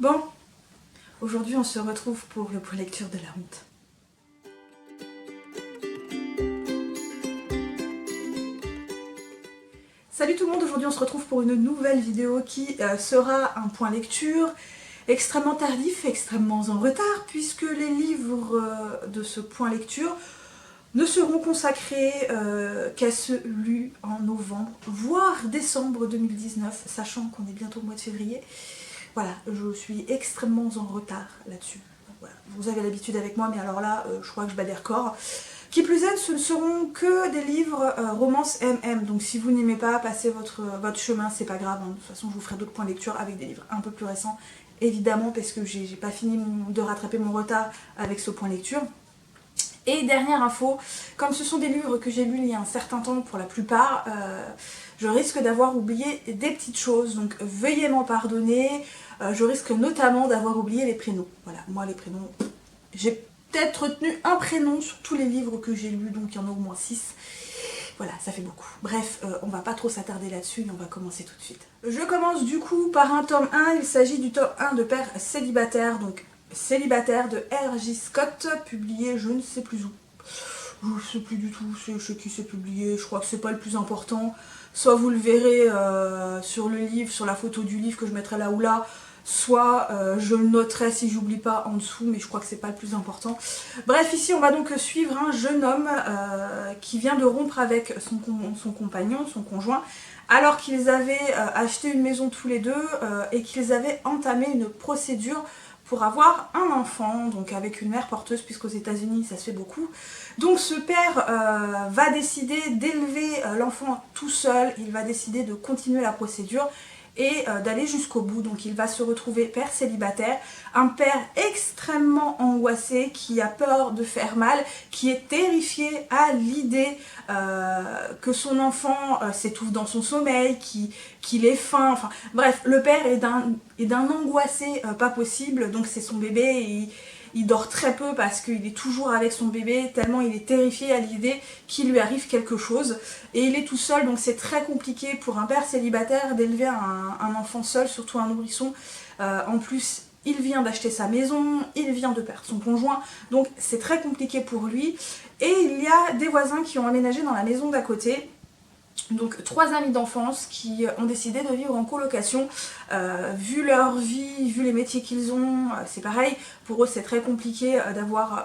Bon, aujourd'hui on se retrouve pour le point lecture de la honte. Salut tout le monde, aujourd'hui on se retrouve pour une nouvelle vidéo qui sera un point lecture extrêmement tardif, extrêmement en retard, puisque les livres de ce point lecture ne seront consacrés qu'à ceux lus en novembre, voire décembre 2019, sachant qu'on est bientôt au mois de février. Voilà, je suis extrêmement en retard là-dessus. Voilà. Vous avez l'habitude avec moi, mais alors là, je crois que je bats des records. Qui plus est, ce ne seront que des livres romances MM, donc si vous n'aimez pas, passez votre chemin, c'est pas grave, hein. De toute façon je vous ferai d'autres points de lecture avec des livres un peu plus récents, évidemment, parce que j'ai pas fini de rattraper mon retard avec ce point lecture. Et dernière info, comme ce sont des livres que j'ai lus il y a un certain temps pour la plupart, je risque d'avoir oublié des petites choses, donc veuillez m'en pardonner. Je risque notamment d'avoir oublié les prénoms. Voilà, moi les prénoms, j'ai peut-être retenu un prénom sur tous les livres que j'ai lus, donc il y en a au moins 6. Voilà, ça fait beaucoup. Bref, on va pas trop s'attarder là-dessus et on va commencer tout de suite. Je commence du coup par un tome 1, il s'agit du tome 1 de Père célibataire, donc Célibataire de R.J. Scott, publié je ne sais plus où. Je ne sais plus du tout chez qui c'est publié, je crois que c'est pas le plus important. Soit vous le verrez sur le livre, sur la photo du livre que je mettrai là ou là, soit je le noterai si j'oublie pas en dessous, mais je crois que c'est pas le plus important. Bref, ici on va donc suivre un jeune homme qui vient de rompre avec son compagnon, son conjoint, alors qu'ils avaient acheté une maison tous les deux et qu'ils avaient entamé une procédure pour avoir un enfant, donc avec une mère porteuse, puisqu'aux États-Unis ça se fait beaucoup. Donc ce père va décider d'élever l'enfant tout seul, il va décider de continuer la procédure et d'aller jusqu'au bout. Donc il va se retrouver père célibataire, un père extrêmement angoissé, qui a peur de faire mal, qui est terrifié à l'idée que son enfant s'étouffe dans son sommeil, qu'il ait faim, enfin bref, le père est d'un angoissé pas possible, donc c'est son bébé et il dort très peu parce qu'il est toujours avec son bébé, tellement il est terrifié à l'idée qu'il lui arrive quelque chose. Et il est tout seul, donc c'est très compliqué pour un père célibataire d'élever un enfant seul, surtout un nourrisson. En plus, il vient d'acheter sa maison, il vient de perdre son conjoint, donc c'est très compliqué pour lui. Et il y a des voisins qui ont aménagé dans la maison d'à côté. Donc 3 amis d'enfance qui ont décidé de vivre en colocation. Vu leur vie, vu les métiers qu'ils ont, c'est pareil, pour eux c'est très compliqué d'avoir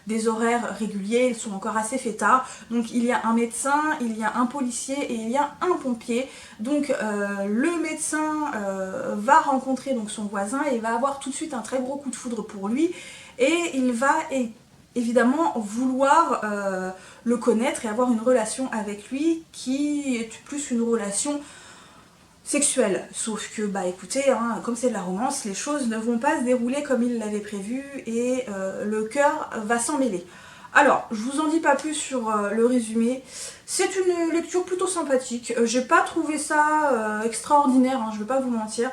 des horaires réguliers, ils sont encore assez fêtards. Donc il y a un médecin, il y a un policier et il y a un pompier. Donc le médecin va rencontrer donc son voisin et va avoir tout de suite un très gros coup de foudre pour lui. Et il va évidemment vouloir le connaître et avoir une relation avec lui qui est plus une relation sexuelle. Sauf que, bah écoutez, hein, comme c'est de la romance, les choses ne vont pas se dérouler comme il l'avait prévu et le cœur va s'en mêler. Alors, je vous en dis pas plus sur le résumé. C'est une lecture plutôt sympathique. J'ai pas trouvé ça extraordinaire, hein, je vais pas vous mentir.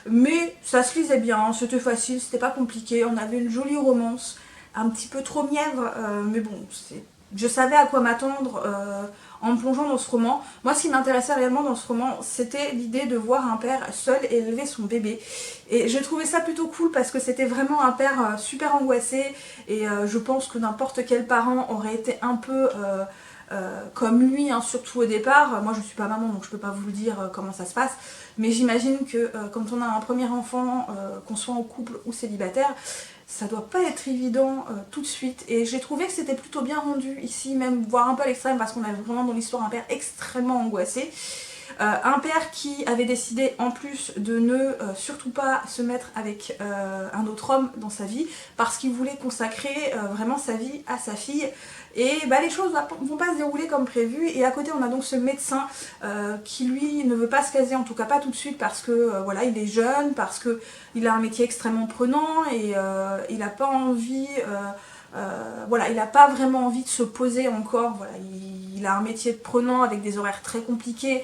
Mais ça se lisait bien, c'était facile, c'était pas compliqué. On avait une jolie romance, un petit peu trop mièvre, mais bon, je savais à quoi m'attendre en me plongeant dans ce roman. Moi, ce qui m'intéressait réellement dans ce roman, c'était l'idée de voir un père seul élever son bébé. Et j'ai trouvé ça plutôt cool parce que c'était vraiment un père super angoissé. Et je pense que n'importe quel parent aurait été un peu comme lui, hein, surtout au départ. Moi, je suis pas maman, donc je peux pas vous dire comment ça se passe. Mais j'imagine que quand on a un premier enfant, qu'on soit en couple ou célibataire, ça doit pas être évident tout de suite. Et j'ai trouvé que c'était plutôt bien rendu ici, même voire un peu à l'extrême, parce qu'on a vraiment dans l'histoire un père extrêmement angoissé. Un père qui avait décidé en plus de ne surtout pas se mettre avec un autre homme dans sa vie, parce qu'il voulait consacrer vraiment sa vie à sa fille. Et bah, les choses vont pas se dérouler comme prévu. Et à côté on a donc ce médecin qui lui ne veut pas se caser, en tout cas pas tout de suite, parce que voilà, il est jeune, parce qu'il a un métier extrêmement prenant et il n'a pas envie... voilà, il n'a pas vraiment envie de se poser encore. Voilà, il a un métier prenant avec des horaires très compliqués,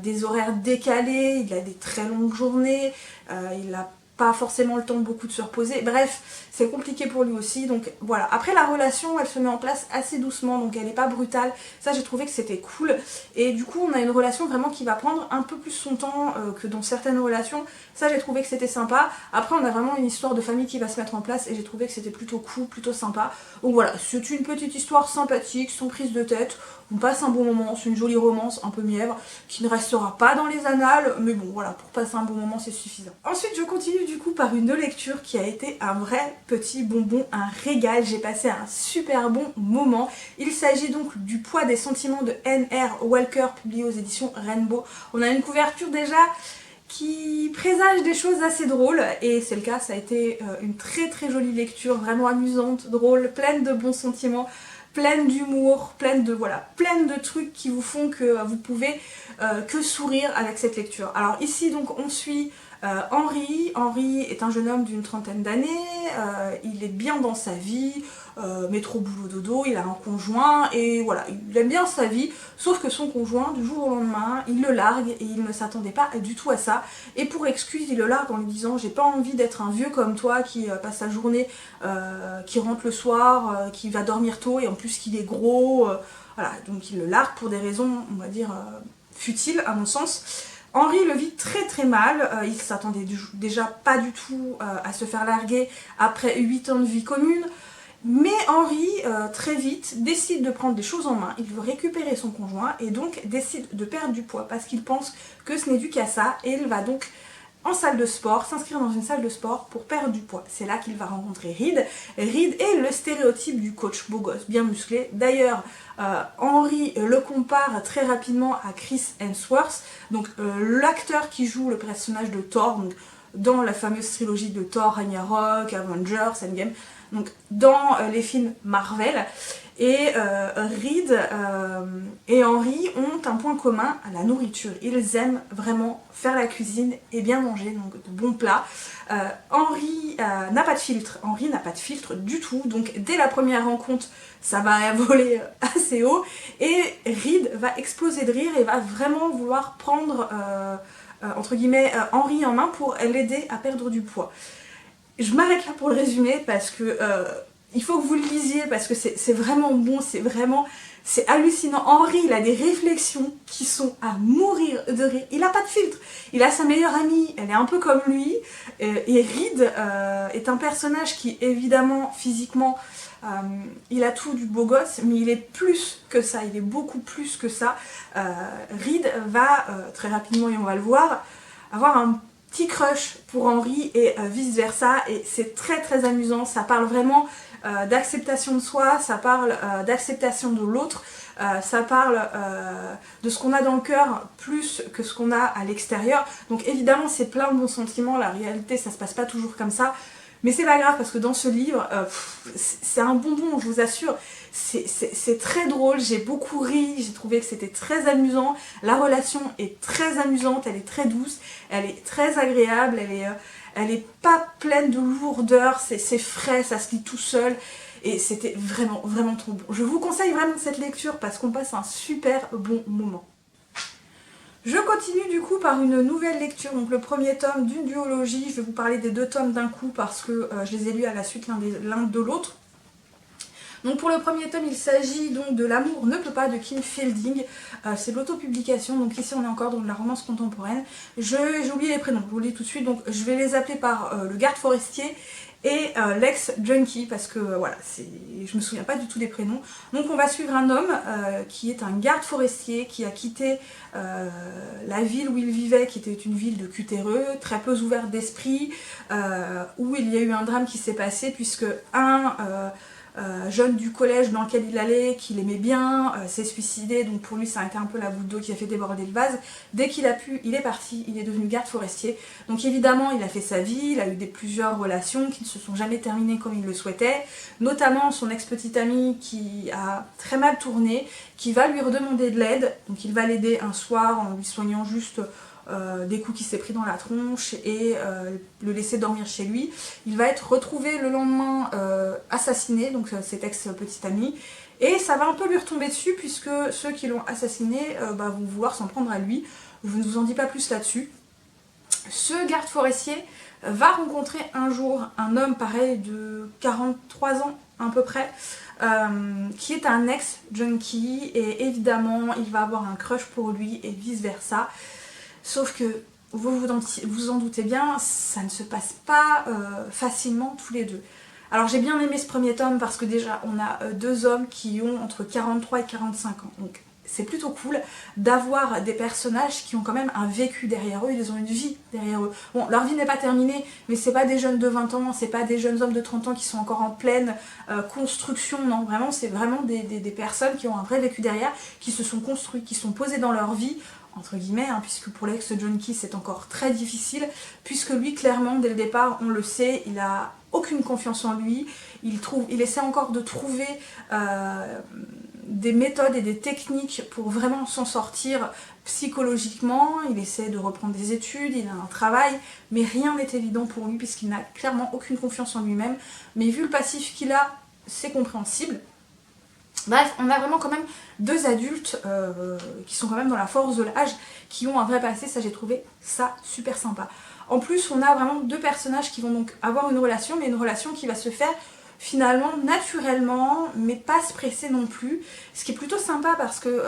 des horaires décalés, il a des très longues journées, il a pas forcément le temps beaucoup de se reposer, bref, c'est compliqué pour lui aussi, donc voilà. Après la relation, elle se met en place assez doucement, donc elle n'est pas brutale, ça j'ai trouvé que c'était cool, et du coup on a une relation vraiment qui va prendre un peu plus son temps que dans certaines relations, ça j'ai trouvé que c'était sympa. Après on a vraiment une histoire de famille qui va se mettre en place, et j'ai trouvé que c'était plutôt cool, plutôt sympa, donc voilà, c'est une petite histoire sympathique, sans prise de tête, on passe un bon moment, c'est une jolie romance un peu mièvre, qui ne restera pas dans les annales, mais bon voilà, pour passer un bon moment c'est suffisant. Ensuite je continue du coup par une lecture qui a été un vrai petit bonbon, un régal, j'ai passé un super bon moment. Il s'agit donc du Poids des sentiments de N.R. Walker, publié aux éditions Rainbow. On a une couverture déjà qui présage des choses assez drôles, et c'est le cas, ça a été une très jolie lecture, vraiment amusante, drôle, pleine de bons sentiments, pleine d'humour, pleine de trucs qui vous font que vous pouvez que sourire avec cette lecture. Alors ici donc on suit Henri. Henri est un jeune homme d'une trentaine d'années, il est bien dans sa vie, métro boulot dodo, il a un conjoint et voilà, il aime bien sa vie, sauf que son conjoint du jour au lendemain il le largue, et il ne s'attendait pas du tout à ça, et pour excuse il le largue en lui disant j'ai pas envie d'être un vieux comme toi qui passe sa journée, qui rentre le soir, qui va dormir tôt et en plus qu'il est gros, voilà, donc il le largue pour des raisons on va dire futiles à mon sens. Henri le vit très mal, il s'attendait déjà pas du tout à se faire larguer après 8 ans de vie commune, mais Henri très vite décide de prendre des choses en main, il veut récupérer son conjoint et donc décide de perdre du poids parce qu'il pense que ce n'est dû qu'à ça, et il va donc en salle de sport, s'inscrire dans une salle de sport pour perdre du poids. C'est là qu'il va rencontrer Reed. Reed est le stéréotype du coach beau gosse, bien musclé. D'ailleurs, Henri le compare très rapidement à Chris Hemsworth, donc l'acteur qui joue le personnage de Thor, donc, dans la fameuse trilogie de Thor, Ragnarok, Avengers, Endgame, donc dans les films Marvel. Et Reed et Henri ont un point commun, la nourriture. Ils aiment vraiment faire la cuisine et bien manger, donc de bons plats. Henri n'a pas de filtre, Henri n'a pas de filtre du tout, donc dès la première rencontre, ça va voler assez haut, et Reed va exploser de rire et va vraiment vouloir prendre, entre guillemets, Henri en main pour l'aider à perdre du poids. Je m'arrête là pour le résumer parce que il faut que vous le lisiez parce que c'est vraiment bon, c'est hallucinant. Henri, il a des réflexions qui sont à mourir de rire. Il n'a pas de filtre. Il a sa meilleure amie, elle est un peu comme lui. Et Reed est un personnage qui, évidemment, physiquement, il a tout du beau gosse, mais il est plus que ça, il est beaucoup plus que ça. Reed va, très rapidement, et on va le voir, avoir un petit crush pour Henri et vice versa, et c'est très amusant. Ça parle vraiment d'acceptation de soi, ça parle d'acceptation de l'autre, ça parle de ce qu'on a dans le cœur plus que ce qu'on a à l'extérieur. Donc évidemment c'est plein de bons sentiments, la réalité ça se passe pas toujours comme ça, mais c'est pas grave parce que dans ce livre, c'est un bonbon, je vous assure. C'est très drôle, j'ai beaucoup ri, j'ai trouvé que c'était très amusant. La relation est très amusante, elle est très douce, elle est très agréable, elle est pas pleine de lourdeur, c'est frais, ça se lit tout seul. Et c'était vraiment trop bon. Je vous conseille vraiment cette lecture parce qu'on passe un super bon moment. Je continue du coup par une nouvelle lecture, donc le premier tome d'une duologie. Je vais vous parler des 2 tomes d'un coup parce que je les ai lus à la suite l'un de l'autre. Donc pour le premier tome, il s'agit donc de L'amour ne peut pas de Kim Fielding. C'est de l'autopublication, donc ici on est encore dans de la romance contemporaine. J'ai oublié les prénoms, je vous le dis tout de suite, donc je vais les appeler par le garde forestier et l'ex-junkie, parce que voilà, je me souviens pas du tout des prénoms. Donc on va suivre un homme qui est un garde forestier, qui a quitté la ville où il vivait, qui était une ville de cutéreux, très peu ouverte d'esprit, où il y a eu un drame qui s'est passé, puisque un jeune du collège dans lequel il allait, qu'il aimait bien, s'est suicidé, donc pour lui ça a été un peu la goutte d'eau qui a fait déborder le vase. Dès qu'il a pu, il est parti, il est devenu garde forestier. Donc évidemment il a fait sa vie, il a eu plusieurs relations qui ne se sont jamais terminées comme il le souhaitait, notamment son ex-petite amie qui a très mal tourné, qui va lui redemander de l'aide, donc il va l'aider un soir en lui soignant juste des coups qu'il s'est pris dans la tronche et le laisser dormir chez lui. Il va être retrouvé le lendemain assassiné, donc cet ex-petit ami, et ça va un peu lui retomber dessus puisque ceux qui l'ont assassiné vont vouloir s'en prendre à lui. Je ne vous en dis pas plus là-dessus. Ce garde forestier va rencontrer un jour un homme pareil de 43 ans à peu près, qui est un ex-junkie, et évidemment il va avoir un crush pour lui et vice versa. Sauf que vous en doutez bien, ça ne se passe pas facilement tous les deux. Alors j'ai bien aimé ce premier tome parce que déjà on a deux hommes qui ont entre 43 et 45 ans. Donc c'est plutôt cool d'avoir des personnages qui ont quand même un vécu derrière eux, ils ont une vie derrière eux. Bon, leur vie n'est pas terminée, mais c'est pas des jeunes de 20 ans, c'est pas des jeunes hommes de 30 ans qui sont encore en pleine construction, non, vraiment c'est vraiment des personnes qui ont un vrai vécu derrière, qui se sont construits, qui sont posés dans leur vie, entre guillemets, hein, puisque pour l'ex-junkie c'est encore très difficile, puisque lui clairement dès le départ, on le sait, il a aucune confiance en lui, il essaie encore de trouver des méthodes et des techniques pour vraiment s'en sortir psychologiquement, il essaie de reprendre des études, il a un travail, mais rien n'est évident pour lui puisqu'il n'a clairement aucune confiance en lui-même, mais vu le passif qu'il a, c'est compréhensible. Bref, on a vraiment quand même deux adultes qui sont quand même dans la force de l'âge, qui ont un vrai passé, ça j'ai trouvé ça super sympa. En plus, on a vraiment deux personnages qui vont donc avoir une relation, mais une relation qui va se faire finalement naturellement, mais pas se presser non plus, ce qui est plutôt sympa parce que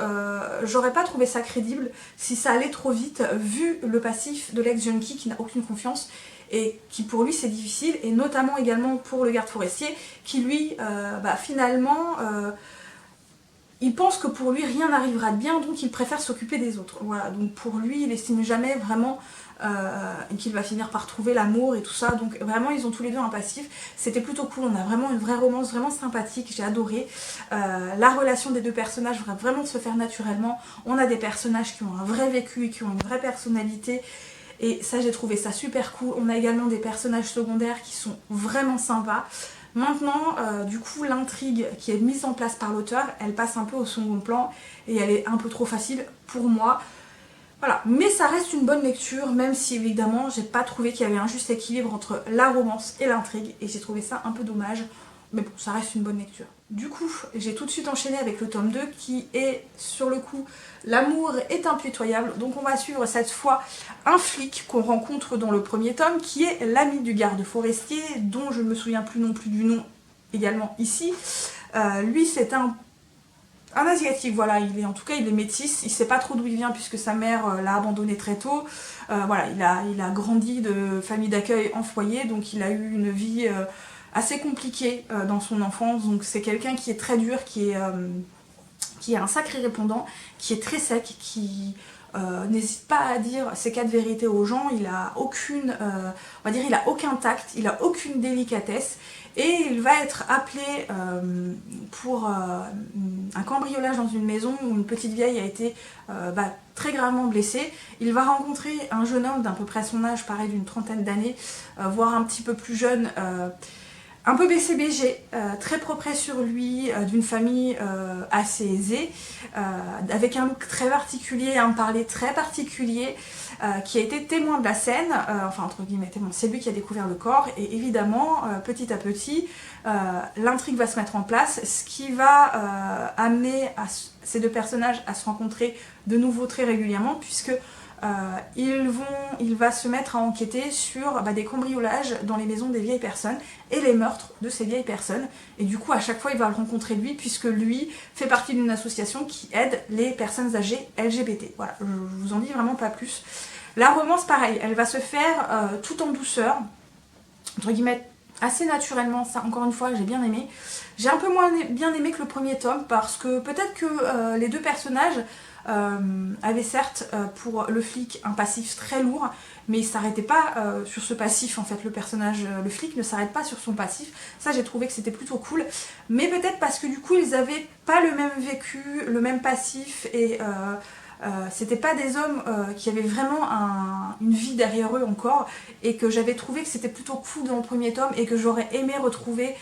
j'aurais pas trouvé ça crédible si ça allait trop vite, vu le passif de l'ex-junkie qui n'a aucune confiance et qui pour lui c'est difficile, et notamment également pour le garde forestier qui lui finalement il pense que pour lui rien n'arrivera de bien, donc il préfère s'occuper des autres. Voilà, donc pour lui il estime jamais vraiment qu'il va finir par trouver l'amour et tout ça, donc vraiment ils ont tous les deux un passif. C'était plutôt cool, on a vraiment une vraie romance vraiment sympathique, j'ai adoré. La relation des deux personnages va vraiment se faire naturellement, on a des personnages qui ont un vrai vécu et qui ont une vraie personnalité, et ça j'ai trouvé ça super cool. On a également des personnages secondaires qui sont vraiment sympas. Maintenant, du coup, l'intrigue qui est mise en place par l'auteur, elle passe un peu au second plan et elle est un peu trop facile pour moi. Voilà, mais ça reste une bonne lecture, même si évidemment j'ai pas trouvé qu'il y avait un juste équilibre entre la romance et l'intrigue, et j'ai trouvé ça un peu dommage, mais bon, ça reste une bonne lecture. Du coup, j'ai tout de suite enchaîné avec le tome 2 qui est, sur le coup, l'amour est impitoyable. Donc on va suivre cette fois un flic qu'on rencontre dans le premier tome, qui est l'ami du garde forestier, dont je ne me souviens plus non plus du nom également ici. Lui c'est un asiatique, voilà, en tout cas il est métis, il sait pas trop d'où il vient puisque sa mère l'a abandonné très tôt. Voilà, il a grandi de famille d'accueil en foyer, donc il a eu une vie assez compliquée dans son enfance, donc c'est quelqu'un qui est très dur, qui est un sacré répondant, qui est très sec, qui n'hésite pas à dire ses quatre vérités aux gens, il a aucune, on va dire, il a aucun tact, il a aucune délicatesse, et il va être appelé pour un cambriolage dans une maison où une petite vieille a été très gravement blessée. Il va rencontrer un jeune homme d'à peu près son âge, pareil d'une trentaine d'années, voire un petit peu plus jeune, un peu BCBG, très propre sur lui, d'une famille assez aisée, avec un look très particulier, un parler très particulier, qui a été témoin de la scène, enfin entre guillemets témoin, c'est lui qui a découvert le corps, et évidemment, petit à petit, l'intrigue va se mettre en place, ce qui va amener ces deux personnages à se rencontrer de nouveau très régulièrement, puisque il va se mettre à enquêter sur des cambriolages dans les maisons des vieilles personnes et les meurtres de ces vieilles personnes, et du coup à chaque fois il va le rencontrer lui, puisque lui fait partie d'une association qui aide les personnes âgées LGBT. Voilà, je vous en dis vraiment pas plus. La romance pareil, elle va se faire tout en douceur, entre guillemets assez naturellement, ça encore une fois j'ai bien aimé. J'ai un peu moins bien aimé que le premier tome parce que peut-être que les deux personnages avait certes pour le flic un passif très lourd, mais il s'arrêtait pas sur ce passif en fait, le flic ne s'arrête pas sur son passif, ça j'ai trouvé que c'était plutôt cool, mais peut-être parce que du coup ils avaient pas le même vécu, le même passif, et c'était pas des hommes qui avaient vraiment une vie derrière eux encore, et que j'avais trouvé que c'était plutôt cool dans le premier tome, et que j'aurais aimé retrouver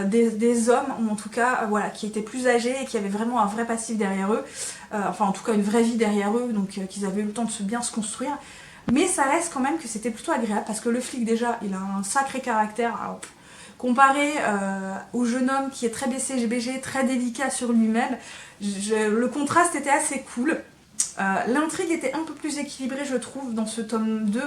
des hommes, ou en tout cas voilà, qui étaient plus âgés et qui avaient vraiment un vrai passif derrière eux, enfin en tout cas une vraie vie derrière eux, donc qu'ils avaient eu le temps de bien se construire. Mais ça reste quand même que c'était plutôt agréable, parce que le flic déjà il a un sacré caractère. Alors, comparé au jeune homme qui est très BCBG, très délicat sur lui-même, le contraste était assez cool. L'intrigue était un peu plus équilibrée je trouve dans ce tome 2,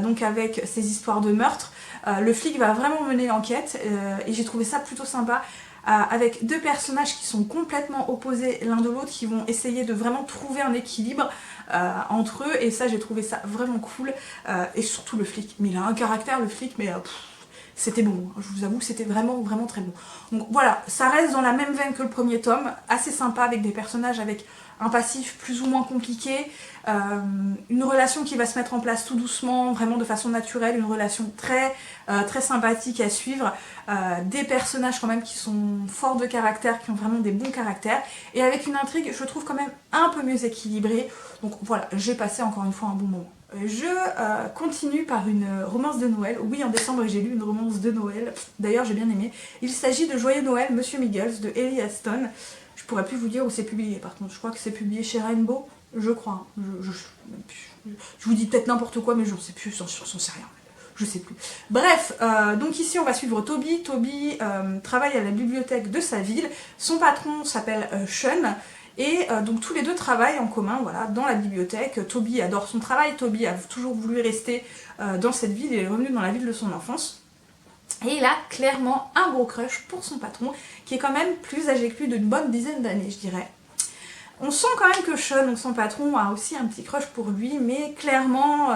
donc avec ces histoires de meurtre. Le flic va vraiment mener l'enquête et j'ai trouvé ça plutôt sympa. Avec deux personnages qui sont complètement opposés l'un de l'autre, qui vont essayer de vraiment trouver un équilibre entre eux, et ça j'ai trouvé ça vraiment cool, et surtout le flic, mais il a un caractère le flic, mais c'était bon, je vous avoue c'était vraiment très bon. Donc voilà, ça reste dans la même veine que le premier tome, assez sympa avec des personnages avec un passif plus ou moins compliqué, une relation qui va se mettre en place tout doucement, vraiment de façon naturelle, une relation très sympathique à suivre, des personnages quand même qui sont forts de caractère, qui ont vraiment des bons caractères, et avec une intrigue je trouve quand même un peu mieux équilibrée, donc voilà, j'ai passé encore une fois un bon moment. Je continue par une romance de Noël. Oui, en décembre j'ai lu une romance de Noël, d'ailleurs j'ai bien aimé. Il s'agit de Joyeux Noël, Monsieur Miggles de Ellie Aston. Je pourrais plus vous dire où c'est publié par contre, je crois que c'est publié chez Rainbow, je crois. Je vous dis peut-être n'importe quoi, mais je ne sais plus, j'en sais rien. Je sais plus. Bref, donc ici on va suivre Toby. Toby travaille à la bibliothèque de sa ville. Son patron s'appelle Sean. Et donc tous les deux travaillent en commun, voilà, dans la bibliothèque. Toby adore son travail, Toby a toujours voulu rester dans cette ville, il est revenu dans la ville de son enfance. Et il a clairement un gros crush pour son patron, qui est quand même plus âgé que lui d'une bonne dizaine d'années, je dirais. On sent quand même que Sean, donc son patron, a aussi un petit crush pour lui, mais clairement,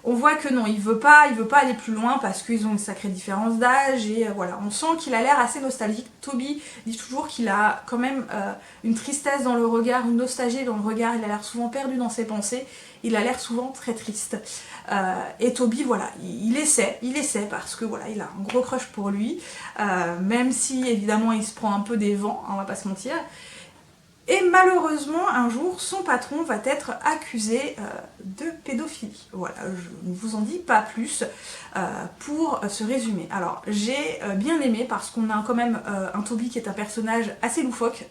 on voit que non, il veut pas aller plus loin parce qu'ils ont une sacrée différence d'âge, et voilà, on sent qu'il a l'air assez nostalgique. Toby dit toujours qu'il a quand même une tristesse dans le regard, une nostalgie dans le regard, il a l'air souvent perdu dans ses pensées, il a l'air souvent très triste. Et Toby, voilà, il essaie parce que voilà, il a un gros crush pour lui, même si évidemment il se prend un peu des vents, hein, on va pas se mentir. Et malheureusement, un jour, son patron va être accusé de pédophilie. Voilà, je ne vous en dis pas plus pour ce résumé. Alors, j'ai bien aimé parce qu'on a quand même un Toby qui est un personnage assez loufoque,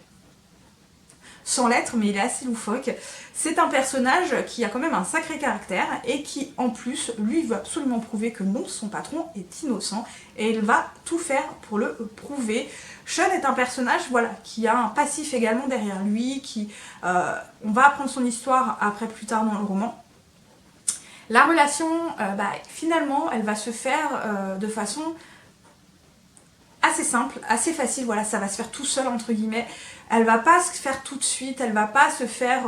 sans l'être, mais il est assez loufoque. C'est un personnage qui a quand même un sacré caractère et qui, en plus, lui veut absolument prouver que non, son patron est innocent et il va tout faire pour le prouver. Sean est un personnage, voilà, qui a un passif également derrière lui, qui... on va apprendre son histoire après plus tard dans le roman. La relation, finalement, elle va se faire de façon assez simple, assez facile, voilà, ça va se faire tout seul entre guillemets. Elle va pas se faire tout de suite, elle va pas se faire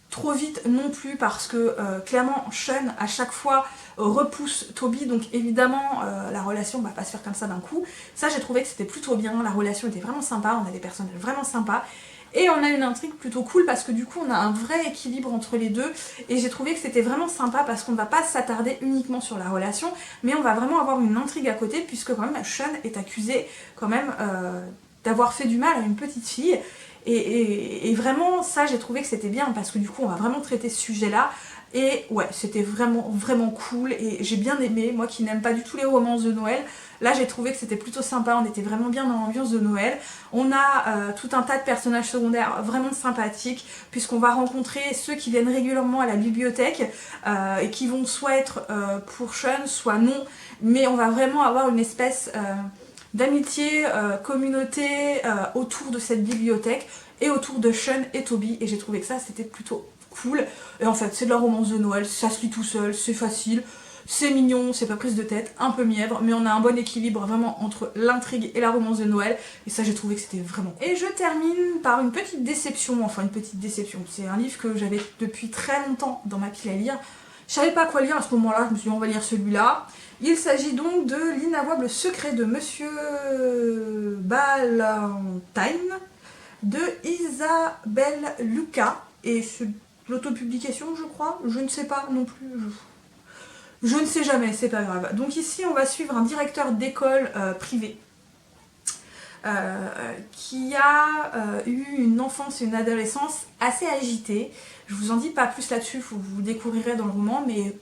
trop vite non plus parce que clairement Sean à chaque fois repousse Toby, donc évidemment la relation va pas se faire comme ça d'un coup. Ça j'ai trouvé que c'était plutôt bien, la relation était vraiment sympa, on a des personnages vraiment sympas. Et on a une intrigue plutôt cool parce que du coup on a un vrai équilibre entre les deux et j'ai trouvé que c'était vraiment sympa parce qu'on ne va pas s'attarder uniquement sur la relation mais on va vraiment avoir une intrigue à côté puisque quand même Sean est accusé quand même d'avoir fait du mal à une petite fille et vraiment ça j'ai trouvé que c'était bien parce que du coup on va vraiment traiter ce sujet là. Et ouais, c'était vraiment cool et j'ai bien aimé, moi qui n'aime pas du tout les romances de Noël, là j'ai trouvé que c'était plutôt sympa, on était vraiment bien dans l'ambiance de Noël. On a tout un tas de personnages secondaires vraiment sympathiques puisqu'on va rencontrer ceux qui viennent régulièrement à la bibliothèque et qui vont soit être pour Sean, soit non, mais on va vraiment avoir une espèce d'amitié, communauté autour de cette bibliothèque et autour de Sean et Toby et j'ai trouvé que ça c'était plutôt cool. Et en fait c'est de la romance de Noël, ça se lit tout seul, c'est facile, c'est mignon, c'est pas prise de tête, un peu mièvre, mais on a un bon équilibre vraiment entre l'intrigue et la romance de Noël, et ça j'ai trouvé que c'était vraiment... Et je termine par une petite déception, enfin une petite déception, c'est un livre que j'avais depuis très longtemps dans ma pile à lire, je savais pas quoi lire à ce moment-là, je me suis dit on va lire celui-là. Il s'agit donc de L'inavouable secret de Monsieur Ballantyne de Isabelle Lucas, et c'est l'autopublication je crois, je ne sais pas non plus, je ne sais jamais, c'est pas grave. Donc ici on va suivre un directeur d'école privée qui a eu une enfance et une adolescence assez agitée. Je vous en dis pas plus là-dessus, vous découvrirez dans le roman, mais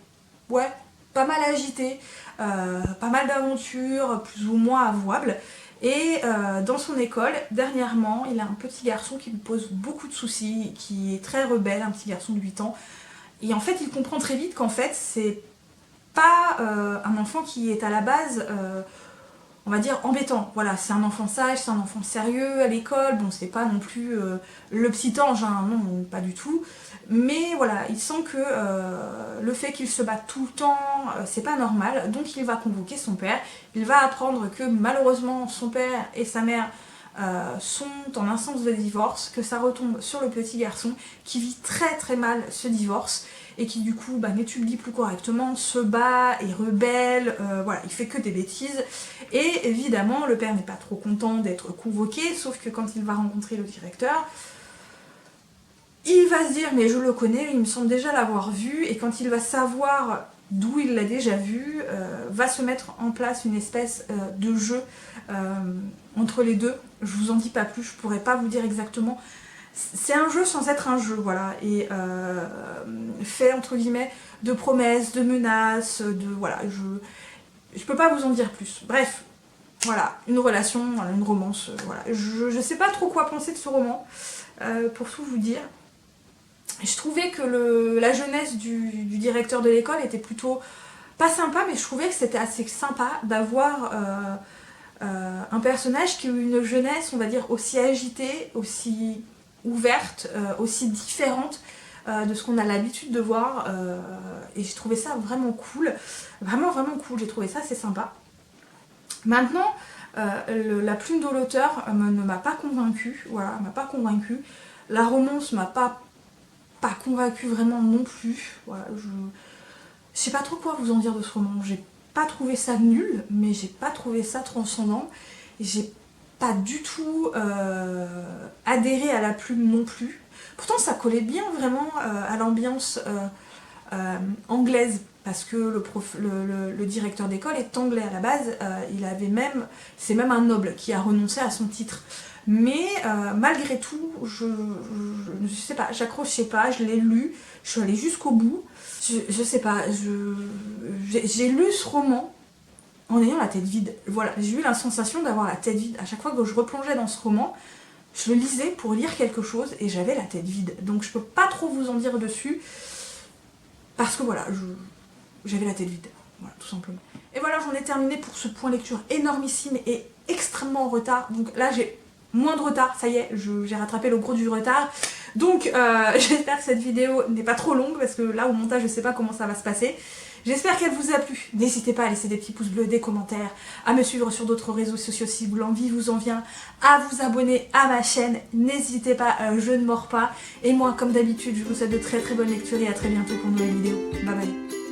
ouais, pas mal agité, pas mal d'aventures, plus ou moins avouables. Et dans son école, dernièrement, il a un petit garçon qui lui pose beaucoup de soucis, qui est très rebelle, un petit garçon de 8 ans. Et en fait, il comprend très vite qu'en fait, c'est pas un enfant qui est à la base on va dire, embêtant. Voilà, c'est un enfant sage, c'est un enfant sérieux à l'école, bon, c'est pas non plus le petit ange, hein, non, pas du tout. Mais voilà, il sent que le fait qu'il se batte tout le temps, c'est pas normal, donc il va convoquer son père. Il va apprendre que malheureusement son père et sa mère sont en instance de divorce, que ça retombe sur le petit garçon qui vit très très mal ce divorce et qui du coup n'étudie plus correctement, se bat, est rebelle, voilà, il fait que des bêtises. Et évidemment le père n'est pas trop content d'être convoqué, sauf que quand il va rencontrer le directeur, il va se dire mais je le connais, il me semble déjà l'avoir vu, et quand il va savoir d'où il l'a déjà vu, va se mettre en place une espèce de jeu entre les deux. Je vous en dis pas plus, je pourrais pas vous dire exactement. C'est un jeu sans être un jeu, voilà, et fait entre guillemets de promesses, de menaces, de voilà, je peux pas vous en dire plus. Bref, voilà, une relation, une romance, voilà. Je sais pas trop quoi penser de ce roman, pour tout vous dire. Je trouvais que la jeunesse du directeur de l'école était plutôt pas sympa, mais je trouvais que c'était assez sympa d'avoir un personnage qui a eu une jeunesse, on va dire, aussi agitée, aussi ouverte, aussi différente de ce qu'on a l'habitude de voir. Et j'ai trouvé ça vraiment cool. Vraiment, vraiment cool. J'ai trouvé ça assez sympa. Maintenant, la plume de l'auteur ne m'a pas convaincue. Voilà, m'a pas convaincue. La romance m'a pas convaincue vraiment non plus. Voilà, je sais pas trop quoi vous en dire de ce roman. J'ai pas trouvé ça nul, mais j'ai pas trouvé ça transcendant. J'ai pas du tout adhéré à la plume non plus. Pourtant ça collait bien vraiment à l'ambiance anglaise, parce que le directeur d'école est anglais à la base. C'est même un noble qui a renoncé à son titre. Mais malgré tout, je sais pas, j'accrochais pas, je l'ai lu, je suis allée jusqu'au bout. Je sais pas, j'ai lu ce roman en ayant la tête vide. Voilà, j'ai eu la sensation d'avoir la tête vide. À chaque fois que je replongeais dans ce roman, je le lisais pour lire quelque chose et j'avais la tête vide. Donc je peux pas trop vous en dire dessus, parce que voilà, j'avais la tête vide. Voilà, tout simplement. Et voilà, j'en ai terminé pour ce point lecture énormissime et extrêmement en retard. Donc là, j'ai moins de retard, ça y est, j'ai rattrapé le gros du retard. Donc j'espère que cette vidéo n'est pas trop longue, parce que là au montage je sais pas comment ça va se passer. J'espère qu'elle vous a plu. N'hésitez pas à laisser des petits pouces bleus, des commentaires, à me suivre sur d'autres réseaux sociaux si l'envie vous en vient, à vous abonner à ma chaîne. N'hésitez pas, je ne mords pas. Et moi, comme d'habitude, je vous souhaite de très très bonnes lectures et à très bientôt pour une nouvelle vidéo. Bye bye.